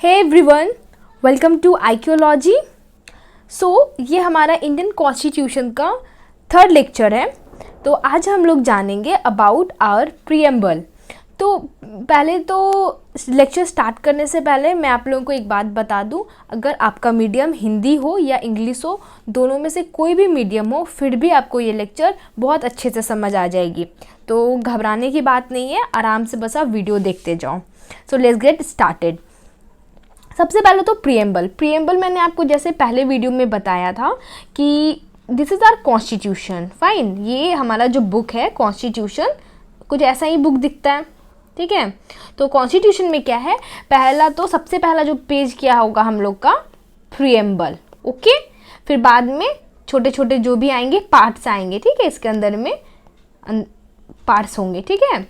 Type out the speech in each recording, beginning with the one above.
Hey everyone, welcome to archaeology. ये हमारा Indian constitution का थर्ड लेक्चर है। तो आज हम लोग जानेंगे अबाउट आवर प्रीएम्बल। तो पहले तो लेक्चर स्टार्ट करने से पहले मैं आप लोगों को एक बात बता दूं, अगर आपका मीडियम हिंदी हो या इंग्लिश हो, दोनों में से कोई भी मीडियम हो, फिर भी आपको ये लेक्चर बहुत अच्छे से समझ आ जाएगी। तो घबराने की बात नहीं है, आराम से बस आप वीडियो देखते जाओ। So let's get started. सबसे पहले तो प्रीएम्बल मैंने आपको जैसे पहले वीडियो में बताया था कि this is our constitution. Fine, ये हमारा जो बुक है कॉन्स्टिट्यूशन, कुछ ऐसा ही बुक दिखता है, ठीक है। तो कॉन्स्टिट्यूशन में क्या है, सबसे पहला जो पेज क्या होगा हम लोग का, प्रीएम्बल। ओके, फिर बाद में छोटे छोटे जो भी आएंगे पार्ट्स आएंगे, ठीक है। इसके अंदर में पार्ट्स होंगे, ठीक है,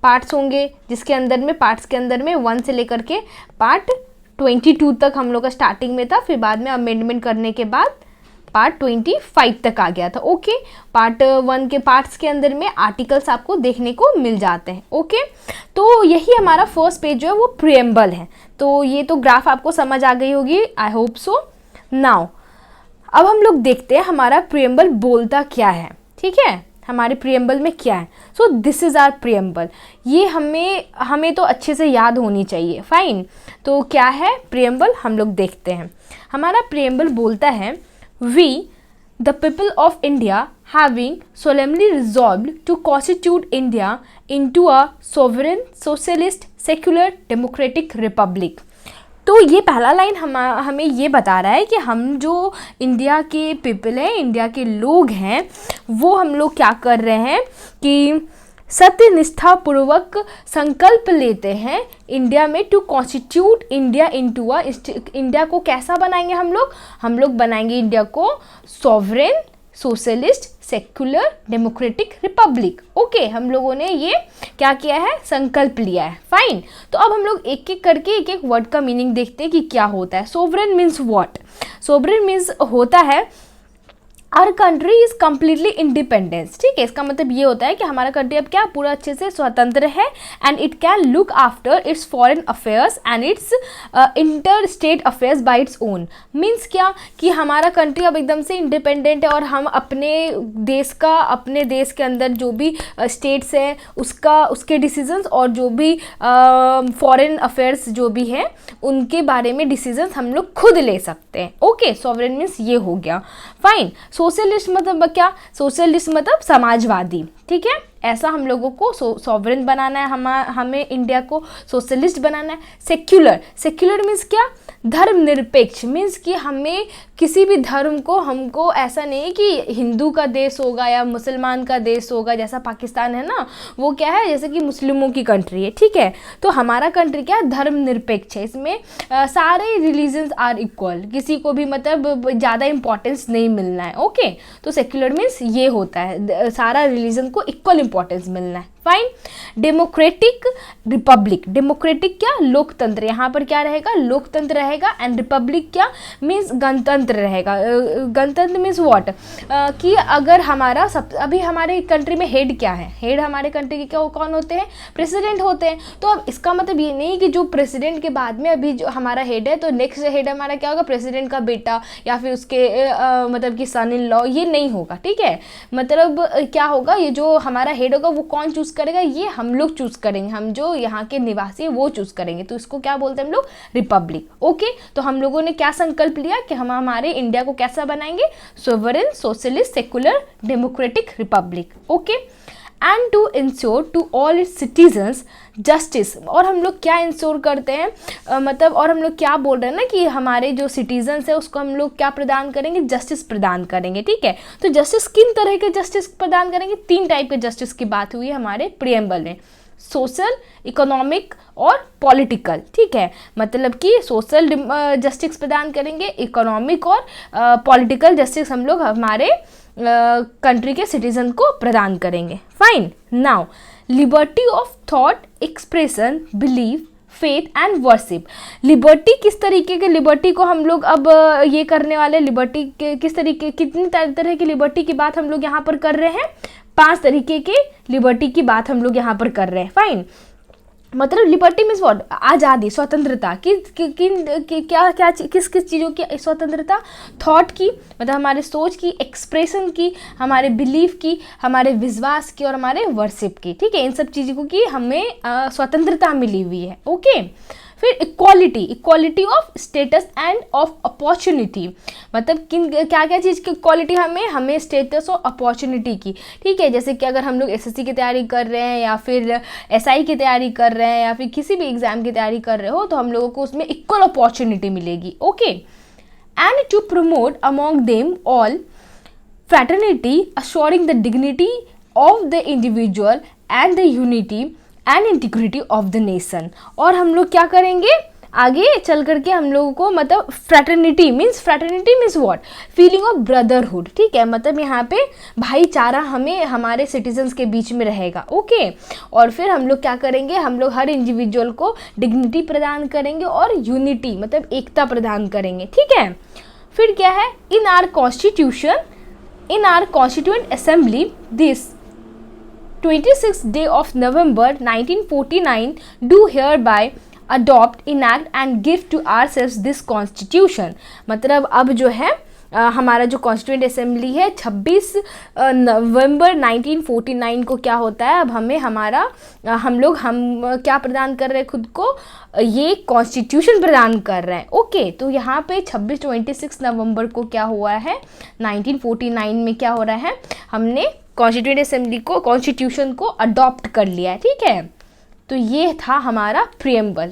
पार्ट्स होंगे, जिसके अंदर में पार्ट्स के अंदर में 1 से लेकर के पार्ट 22 तक हम लोग का स्टार्टिंग में था। फिर बाद में अमेंडमेंट करने के बाद पार्ट 25 तक आ गया था। ओके, पार्ट 1 के पार्ट्स के अंदर में आर्टिकल्स आपको देखने को मिल जाते हैं। ओके, तो यही हमारा फर्स्ट पेज जो है वो प्रीएम्बल है। तो ये तो ग्राफ आपको समझ आ गई होगी, आई होप सो। नाउ अब हम लोग देखते हैं हमारा प्रीएम्बल बोलता क्या है, ठीक है। हमारे प्रीएम्बल में क्या है। So this is our preamble. ये हमें तो अच्छे से याद होनी चाहिए। फाइन, तो क्या है प्रीएम्बल, हम लोग देखते हैं। हमारा प्रीएम्बल बोलता है, we the people of India having solemnly resolved to constitute India into a sovereign socialist secular democratic republic. तो ये पहला लाइन हमें ये बता रहा है कि हम जो इंडिया के पीपल हैं, इंडिया के लोग हैं, वो हम लोग क्या कर रहे हैं कि सत्य निष्ठा पूर्वक संकल्प लेते हैं इंडिया में to constitute India into a, India को कैसा बनाएंगे हम लोग बनाएंगे इंडिया को sovereign socialist secular democratic republic. Okay, हम लोगों ने ये क्या किया है, संकल्प लिया है। फाइन, तो अब हम लोग एक एक करके एक एक वर्ड का मीनिंग देखते हैं कि क्या होता है। Sovereign means what? Sovereign means होता है our country is completely independence, ठीक है। इसका मतलब ये होता है कि हमारा कंट्री अब क्या पूरा अच्छे से स्वतंत्र है and it can look after it's foreign affairs and it's inter state affairs bye its own. Means क्या कि हमारा कंट्री अब एकदम से इंडिपेंडेंट है और हम अपने देश के अंदर जो भी स्टेट्स हैं उसके डिसीजंस और जो भी फॉरेन अफेयर्स जो भी हैं उनके बारे में डिसीजंस हम लोग खुद ले सकते हैं। ओके, सॉवरेन मीन्स ये हो गया। फाइन, सोशलिस्ट मतलब क्या? सोशलिस्ट मतलब समाजवादी, ठीक है। ऐसा हम लोगों को सॉवरेन बनाना है, हमें इंडिया को सोशलिस्ट बनाना है। सेक्युलर मीन्स क्या? धर्मनिरपेक्ष। मीन्स कि हमें किसी भी धर्म को, हमको ऐसा नहीं कि हिंदू का देश होगा या मुसलमान का देश होगा, जैसा पाकिस्तान है ना, वो क्या है जैसे कि मुस्लिमों की कंट्री है, ठीक है। तो हमारा कंट्री क्या है, धर्मनिरपेक्ष है। इसमें सारे रिलीजन्स आर इक्वल, किसी को भी मतलब ज़्यादा इंपॉर्टेंस नहीं मिलना है। ओके, तो सेक्युलर मीन्स ये होता है, सारा रिलीजन को इक्वल इंपॉर्टेंस मिलना है। Fine, democratic Republic. डेमोक्रेटिक क्या? लोकतंत्र। यहाँ पर क्या रहेगा? लोकतंत्र रहेगा। एंड रिपब्लिक क्या? मीन्स गणतंत्र रहेगा। गणतंत्र मीन्स व्हाट? कि अगर हमारा अभी हमारे कंट्री में हेड क्या है, हेड हमारे कंट्री के क्या कौन होते हैं? प्रेसिडेंट होते हैं। तो अब इसका मतलब ये नहीं कि जो प्रेसिडेंट के बाद में अभी जो हमारा हेड है, तो नेक्स्ट हेड हमारा क्या होगा? प्रेसिडेंट का बेटा या फिर उसके मतलब कि सन इन लॉ, ये नहीं होगा, ठीक है। मतलब क्या होगा, ये जो हमारा हेड होगा वो कौन चूज करेगा? ये हम लोग चूज करेंगे, हम जो यहाँ के निवासी वो चूज करेंगे। तो इसको क्या बोलते हैं हम लोग? रिपब्लिक। ओके, तो हम लोगों ने क्या संकल्प लिया कि हम हमारे इंडिया को कैसा बनाएंगे? Sovereign socialist secular democratic republic. Okay, and to ensure to all its citizens justice. और हम लोग क्या इंश्योर करते हैं, और हम लोग क्या बोल रहे हैं ना कि हमारे जो सिटीजन्स है उसको हम लोग क्या प्रदान करेंगे? जस्टिस प्रदान करेंगे, ठीक है। तो जस्टिस किन तरह के जस्टिस प्रदान करेंगे? 3 टाइप के जस्टिस की बात हुई है हमारे प्रीएम्बल में, सोशल, इकोनॉमिक और पॉलिटिकल, ठीक है। मतलब कि सोशल जस्टिस प्रदान करेंगे, इकोनॉमिक और पॉलिटिकल जस्टिस हम लोग हमारे कंट्री के सिटीजन को प्रदान करेंगे। Fine, now liberty of thought, expression, belief, faith and worship. Liberty किस तरीके के लिबर्टी को हम लोग अब ये करने वाले, लिबर्टी के किस तरीके, कितनी तरह की लिबर्टी की बात हम लोग यहाँ पर कर रहे हैं? 5 तरीके के लिबर्टी की बात हम लोग यहाँ पर कर रहे हैं। फाइन, मतलब लिबर्टी मीन्स व्हाट, आज़ादी, स्वतंत्रता की, क्या क्या किस किस चीज़ों की स्वतंत्रता, थॉट की मतलब हमारे सोच की, एक्सप्रेशन की, हमारे बिलीफ की, हमारे विश्वास की और हमारे वर्शिप की, ठीक है, इन सब चीज़ों की हमें स्वतंत्रता मिली हुई है। ओके। फिर equality, equality of status end of opportunity, मतलब किन क्या क्या चीज़ की इक्वालिटी हमें स्टेटस और अपॉर्चुनिटी की, ठीक है, जैसे कि अगर हम लोग एसएससी की तैयारी कर रहे हैं या फिर एसआई की तैयारी कर रहे हैं या फिर किसी भी एग्ज़ाम की तैयारी कर रहे हो तो हम लोगों को उसमें इक्वल अपॉर्चुनिटी मिलेगी। Okay. And to promote among them all fraternity, assuring the dignity of the individual and the unity and integrity of the nation। और हम लोग क्या करेंगे आगे चल करके, हम लोगों को मतलब fraternity means what, feeling of brotherhood, ठीक है, मतलब यहाँ पे भाईचारा हमें हमारे सिटीजन्स के बीच में रहेगा। ओके। और फिर हम लोग क्या करेंगे, हम लोग हर इंडिविजुअल को डिग्निटी प्रदान करेंगे और यूनिटी मतलब एकता प्रदान करेंगे, ठीक है। फिर क्या है, इन are constitution, in our constituent assembly this 26th day of November 1949 do hereby adopt, enact and give to ourselves this constitution। मतलब अब जो है हमारा जो कॉन्स्टिट्यूएंट असेंबली है 26 नवंबर 1949 को क्या होता है, अब हमें हमारा हम क्या प्रदान कर रहे हैं खुद को, ये कॉन्स्टिट्यूशन प्रदान कर रहे हैं। ओके। तो यहाँ पे 26 नवंबर को क्या हुआ है, 1949 में क्या हो रहा है, हमने कॉन्स्टिट्यूएंट असेंबली को, कॉन्स्टिट्यूशन को अडॉप्ट कर लिया है, ठीक है। तो ये था हमारा प्रियम्बल,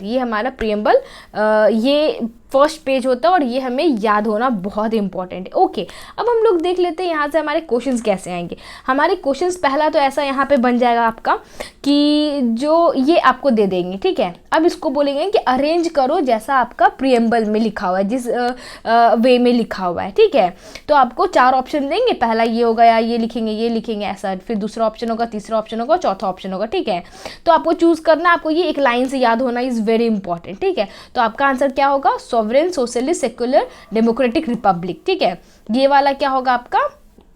ये फर्स्ट पेज होता है और ये हमें याद होना बहुत इंपॉर्टेंट है। ओके। अब हम लोग देख लेते हैं यहाँ से हमारे क्वेश्चंस कैसे आएंगे। हमारे क्वेश्चंस पहला तो ऐसा यहाँ पे बन जाएगा आपका कि जो ये आपको दे देंगे, ठीक है, अब इसको बोलेंगे कि अरेंज करो जैसा आपका प्रियम्बल में लिखा हुआ है, जिस वे में लिखा हुआ है, ठीक है। तो आपको 4 ऑप्शन देंगे, पहला ये होगा या ये लिखेंगे ऐसा, फिर दूसरा ऑप्शन होगा, तीसरा ऑप्शन होगा, चौथा ऑप्शन होगा, ठीक है। तो आपको चूज़ करना, आपको ये एक लाइन से याद होना इज़ वेरी इंपॉर्टेंट, ठीक है। तो आपका आंसर क्या होगा, sovereign socialist secular democratic Republic, ठीक है। ये वाला क्या होगा आपका,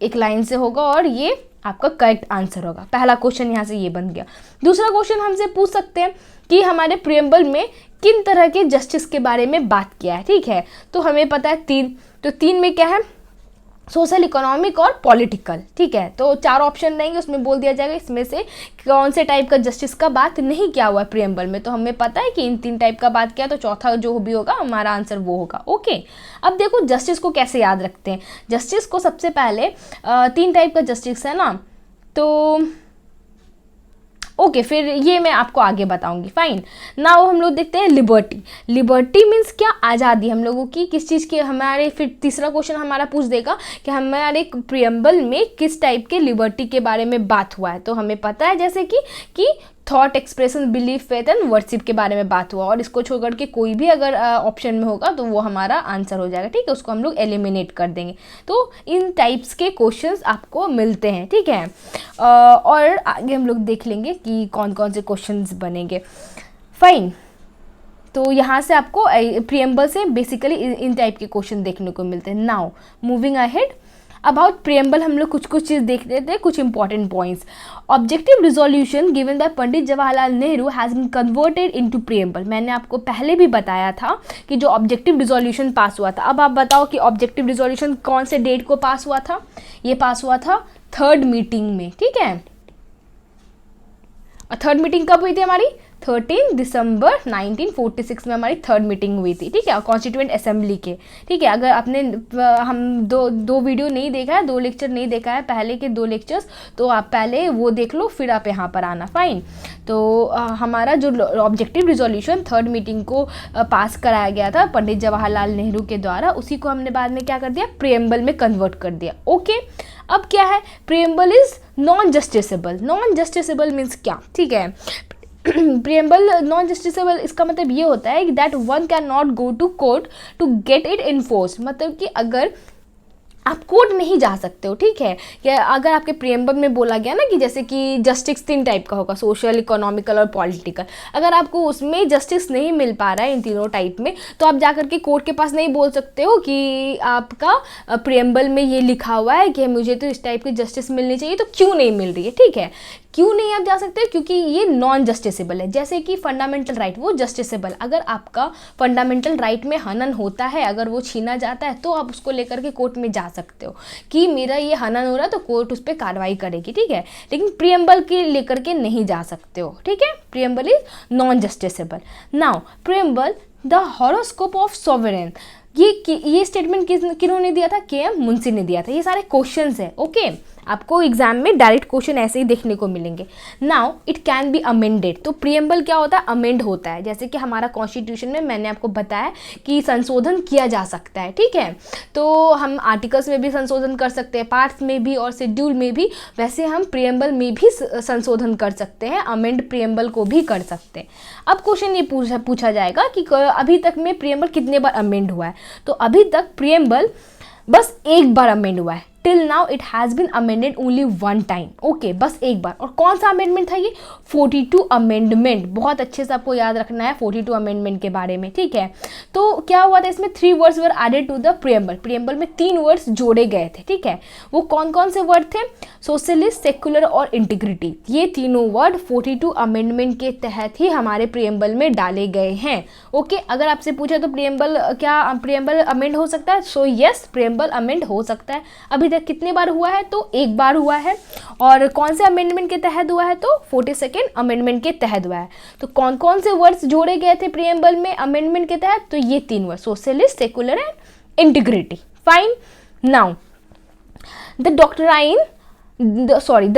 एक लाइन से होगा और ये आपका करेक्ट आंसर होगा। पहला क्वेश्चन यहाँ से ये बन गया। दूसरा क्वेश्चन हमसे पूछ सकते हैं कि हमारे प्रियम्बल में किन तरह के जस्टिस के बारे में बात किया है, ठीक है। तो हमें पता है 3, तो 3 में क्या है, सोशल, इकोनॉमिक और पॉलिटिकल, ठीक है। तो 4 ऑप्शन देंगे, उसमें बोल दिया जाएगा इसमें से कौन से टाइप का जस्टिस का बात नहीं किया हुआ है प्रियम्बल में। तो हमें पता है कि इन 3 टाइप का बात किया, तो चौथा जो भी होगा हमारा आंसर वो होगा। ओके। अब देखो जस्टिस को कैसे याद रखते हैं। जस्टिस को सबसे पहले 3 टाइप का जस्टिस है ना, तो ओके, फिर ये मैं आपको आगे बताऊंगी। फाइन। नाउ हम लोग देखते हैं लिबर्टी। लिबर्टी मीन्स क्या, आज़ादी हम लोगों की, किस चीज़ की हमारे, फिर तीसरा क्वेश्चन हमारा पूछ देगा कि हमारे प्रियम्बल में किस टाइप के लिबर्टी के बारे में बात हुआ है। तो हमें पता है जैसे कि thought, expression, belief, faith and worship के बारे में बात हुआ, और इसको छोड़ के कोई भी अगर ऑप्शन में होगा तो वो हमारा आंसर हो जाएगा, ठीक है, उसको हम लोग एलिमिनेट कर देंगे। तो इन टाइप्स के क्वेश्चंस आपको मिलते हैं, ठीक है। और आगे हम लोग देख लेंगे कि कौन कौन से क्वेश्चंस बनेंगे। फाइन। तो यहाँ से आपको प्रियम्बल से बेसिकली इन टाइप के क्वेश्चन देखने को मिलते हैं। Now moving ahead, about preamble हम लोग कुछ चीज़ देख लेते हैं, कुछ important points. Objective resolution given by Pandit Jawaharlal Nehru has been converted into preamble. मैंने आपको पहले भी बताया था कि जो ऑब्जेक्टिव रिजोल्यूशन पास हुआ था, अब आप बताओ कि ऑब्जेक्टिव रिजोल्यूशन कौन से डेट को पास हुआ था। ये पास हुआ था 3rd मीटिंग में, ठीक है। और 3rd मीटिंग कब हुई थी हमारी, 13 दिसंबर 1946 में हमारी 3rd मीटिंग हुई थी, ठीक है, कॉन्स्टिट्यूएंट असेंबली के, ठीक है। अगर आपने हम दो वीडियो नहीं देखा है, 2 लेक्चर नहीं देखा है पहले के 2 लेक्चर्स, तो आप पहले वो देख लो, फिर आप यहाँ पर आना। फाइन। तो हमारा जो ऑब्जेक्टिव रिजोल्यूशन 3rd मीटिंग को पास कराया गया था पंडित जवाहरलाल नेहरू के द्वारा, उसी को हमने बाद में क्या कर दिया, प्रियम्बल में कन्वर्ट कर दिया। ओके। अब क्या है, preamble is non justiciable. Non justiciable means क्या, ठीक है, प्रियम्बल नॉन जस्टिसेबल, इसका मतलब ये होता है कि that one can not go to court to get it enforce. मतलब कि अगर आप कोर्ट नहीं जा सकते हो, ठीक है। या अगर आपके प्रियम्बल में बोला गया ना कि जैसे कि जस्टिस 3 टाइप का होगा, सोशल, इकोनॉमिकल और पॉलिटिकल, अगर आपको उसमें जस्टिस नहीं मिल पा रहा है इन तीनों टाइप में, तो आप जाकर के कोर्ट के पास नहीं बोल सकते हो कि आपका प्रियम्बल में ये लिखा हुआ है कि मुझे तो इस टाइप की जस्टिस मिलनी चाहिए, तो क्यों नहीं मिल रही है, ठीक है। क्यों नहीं आप जा सकते, क्योंकि ये नॉन जस्टिसेबल है। जैसे कि फंडामेंटल राइट वो जस्टिसेबल, अगर आपका फंडामेंटल राइट में हनन होता है, अगर वो छीना जाता है, तो आप उसको लेकर के कोर्ट में जा सकते हो कि मेरा ये हनन हो रहा है, तो कोर्ट उस पर कार्रवाई करेगी, ठीक है। लेकिन प्रियम्बल के लेकर के नहीं जा सकते हो, ठीक है। Preamble is non justiciable. Now preamble the horoscope of sovereign, ये स्टेटमेंट किन्होंने दिया था, के.एम. मुंशी ने दिया था। ये सारे क्वेश्चंस है, ओके। आपको एग्जाम में डायरेक्ट क्वेश्चन ऐसे ही देखने को मिलेंगे। Now it can be amended, तो प्रियम्बल क्या होता है, अमेंड होता है। जैसे कि हमारा कॉन्स्टिट्यूशन में मैंने आपको बताया कि संशोधन किया जा सकता है, ठीक है। तो हम आर्टिकल्स में भी संशोधन कर सकते हैं, पार्ट्स में भी और शेड्यूल में भी, वैसे हम प्रियम्बल में भी संशोधन कर सकते हैं, अमेंड प्रियम्बल को भी कर सकते हैं। अब क्वेश्चन ये पूछा जाएगा कि अभी तक में प्रियम्बल कितने बार अमेंड हुआ है, तो अभी तक प्रियम्बल बस एक बार अमेंड हुआ है। Till now it has been amended only 1 time, okay, बस एक बार। और कौन सा अमेंडमेंट था ये, 42 अमेंडमेंट। बहुत अच्छे से आपको याद रखना है 42 अमेंडमेंट के बारे में, ठीक है। तो क्या हुआ था, इसमें 3 words were added to the preamble, preamble में 3 वर्ड्स जोड़े गए थे, ठीक है। वो कौन कौन से वर्ड थे, सोशलिस्ट, सेकुलर और इंटीग्रिटी। ये तीनों वर्ड 42 अमेंडमेंट के तहत ही हमारे प्रियम्बल में डाले गए हैं, ओके। अगर आपसे पूछा तो प्रियम्बल अमेंड हो सकता है, सो यस, प्रियम्बल अमेंड हो सकता है। अभी कितने बार हुआ है, तो एक बार हुआ है। और कौन से अमेंडमेंट के तहत हुआ है, तो 42nd अमेंडमेंट के तहत हुआ है। तो कौन कौन से वर्ड्स जोड़े गए थे प्रियम्बल में अमेंडमेंट के तहत, तो ये 3 word, socialist, secular and integrity. Fine. Now the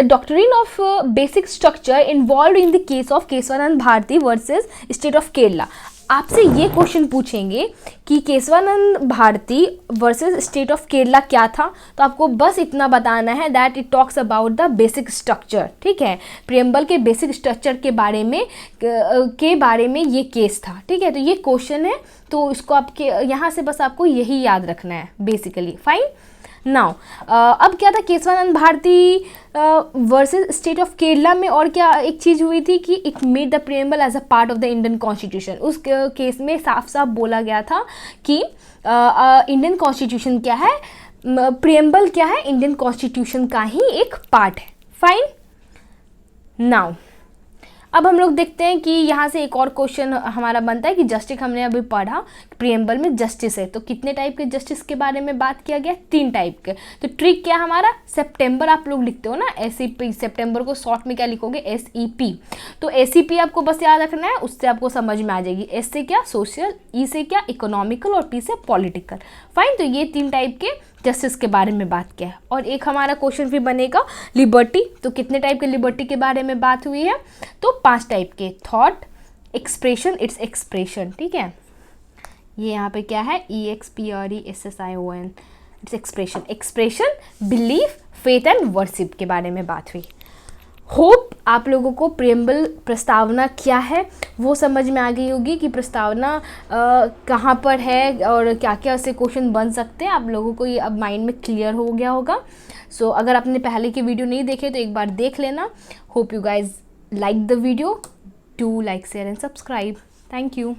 doctrine of basic structure involved in the case of Kesavananda Bharati versus state of Kerala. आपसे ये क्वेश्चन पूछेंगे कि Kesavananda Bharati versus state of Kerala क्या था, तो आपको बस इतना बताना है that it talks about the basic structure, ठीक है। प्रियम्बल के बेसिक स्ट्रक्चर के बारे में ये केस था, ठीक है। तो ये क्वेश्चन है, तो इसको आपके यहाँ से बस आपको यही याद रखना है बेसिकली। फाइन। नाउ अब क्या था, Kesavananda Bharati versus state of Kerala में और क्या एक चीज़ हुई थी कि it made the preamble as a part of the Indian constitution. उस केस में साफ साफ बोला गया था कि इंडियन कॉन्स्टिट्यूशन क्या है, प्रियम्बल क्या है, इंडियन कॉन्स्टिट्यूशन का ही एक पार्ट है। फाइन। नाउ अब हम लोग देखते हैं कि यहाँ से एक और क्वेश्चन हमारा बनता है कि जस्टिस, हमने अभी पढ़ा प्रियम्बल में जस्टिस है, तो कितने टाइप के जस्टिस के बारे में बात किया गया, 3 टाइप के। तो ट्रिक क्या हमारा, सेप्टेम्बर आप लोग लिखते हो ना, SEP, सेप्टेम्बर को शॉर्ट में क्या लिखोगे, SEP। तो SEP आपको बस याद रखना है, उससे आपको समझ में आ जाएगी। S से क्या सोशल, E से क्या इकोनॉमिकल और P से पॉलिटिकल। फाइन। तो ये 3 टाइप के जस्टिस के बारे में बात किया है। और एक हमारा क्वेश्चन भी बनेगा लिबर्टी, तो कितने टाइप के लिबर्टी के बारे में बात हुई है, तो 5 टाइप के, थॉट, एक्सप्रेशन, इट्स एक्सप्रेशन, ठीक है। ये यहाँ पे क्या है, EXPRESSION, its expression, expression, belief, faith and worship के बारे में बात हुई। होप आप लोगों को प्रियम्बल प्रस्तावना क्या है वो समझ में आ गई होगी कि प्रस्तावना कहाँ पर है और क्या क्या ऐसे क्वेश्चन बन सकते हैं। आप लोगों को ये अब माइंड में क्लियर हो गया होगा। सो अगर आपने पहले की वीडियो नहीं देखे तो एक बार देख लेना। Hope you guys like the video, do like, share and subscribe. Thank you.